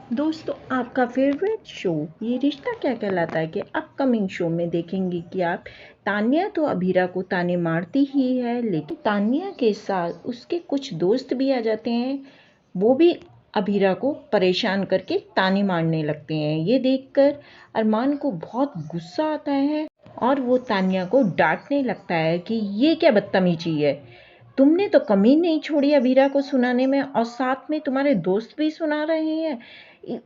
दोस्तों, आपका favourite show ये रिश्ता क्या कहलाता है के अपकमिंग शो में देखेंगे कि आप तान्या तो अभीरा को ताने मारती ही है, लेकिन तान्या के साथ उसके कुछ दोस्त भी आ जाते हैं। वो भी अभीरा को परेशान करके ताने मारने लगते हैं। ये देखकर अरमान को बहुत गुस्सा आता है और वो तान्या को डांटने लगता है कि ये क्या बदतमीजी है, तुमने तो कमी नहीं छोड़ी अभीरा को सुनाने में, और साथ में तुम्हारे दोस्त भी सुना रहे हैं।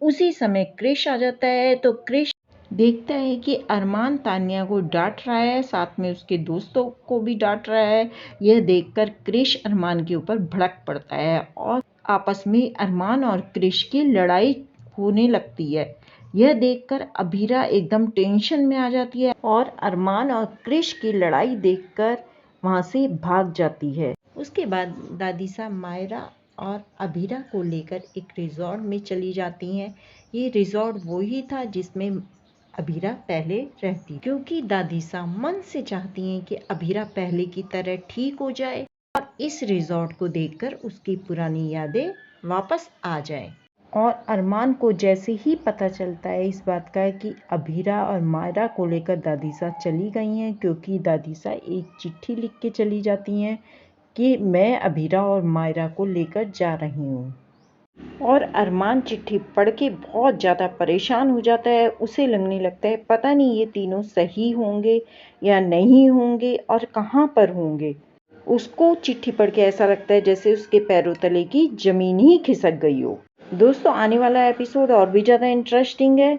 उसी समय क्रिश आ जाता है तो क्रिश देखता है कि अरमान तान्या को डांट रहा है, साथ में उसके दोस्तों को भी डांट रहा है। यह देखकर क्रिश अरमान के ऊपर भड़क पड़ता है और आपस में अरमान और क्रिश की लड़ाई होने लगती है। यह देखकर अभीरा एकदम टेंशन में आ जाती है और अरमान और क्रिश की लड़ाई देखकर वहां से भाग जाती है। उसके बाद दादीसा मायरा और अभीरा को लेकर एक रिजॉर्ट में चली जाती हैं। ये रिजॉर्ट वही था जिसमें अभीरा पहले रहती, क्योंकि दादीसा मन से चाहती हैं कि अभीरा पहले की तरह ठीक हो जाए और इस रिजॉर्ट को देखकर उसकी पुरानी यादें वापस आ जाएं। और अरमान को जैसे ही पता चलता है इस बात का कि अभीरा और मायरा को लेकर दादीसा चली गई हैं, क्योंकि दादीसा एक चिट्ठी लिख के चली जाती हैं कि मैं अभीरा और मायरा को लेकर जा रही हूँ। और अरमान चिट्ठी पढ़ के बहुत ज़्यादा परेशान हो जाता है। उसे लगने लगता है पता नहीं ये तीनों सही होंगे या नहीं होंगे और कहाँ पर होंगे। उसको चिट्ठी पढ़ के ऐसा लगता है जैसे उसके पैरों तले की ज़मीन ही खिसक गई हो। दोस्तों, आने वाला एपिसोड और भी ज़्यादा इंटरेस्टिंग है।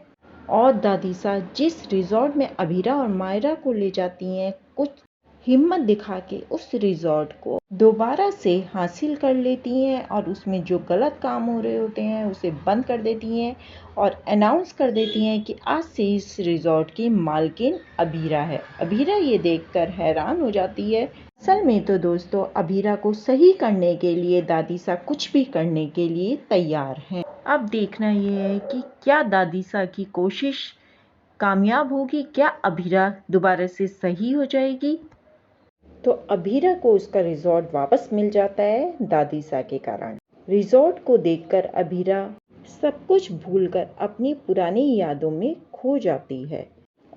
और दादीसा जिस रिजॉर्ट में अभीरा और मायरा को ले जाती हैं, कुछ हिम्मत दिखा के उस रिजॉर्ट को दोबारा से हासिल कर लेती हैं और उसमें जो गलत काम हो रहे होते हैं उसे बंद कर देती हैं और अनाउंस कर देती हैं कि आज से इस रिजॉर्ट की मालकिन अभीरा है। अभीरा ये देखकर हैरान हो जाती है। असल में तो दोस्तों, अभीरा को सही करने के लिए दादीसा कुछ भी करने के लिए तैयार हैं। अब देखना ये है कि क्या दादीसा की कोशिश कामयाब होगी, क्या अभीरा दोबारा से सही हो जाएगी। तो अभीरा को उसका रिजॉर्ट वापस मिल जाता है दादीसा के कारण। रिजॉर्ट को देखकर अभीरा सब कुछ भूलकर अपनी पुरानी यादों में खो जाती है।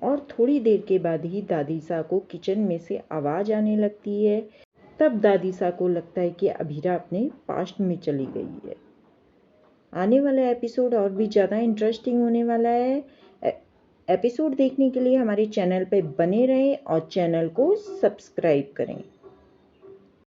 और थोड़ी देर के बाद ही दादीसा को किचन में से आवाज आने लगती है। तब दादीसा को लगता है कि अभीरा अपने पास्ट में चली गई है। आने वाला एपिसोड और भी ज़्यादा इंटरेस्टिंग होने वाला है। एपिसोड देखने के लिए हमारे चैनल पर बने रहें और चैनल को सब्सक्राइब करें।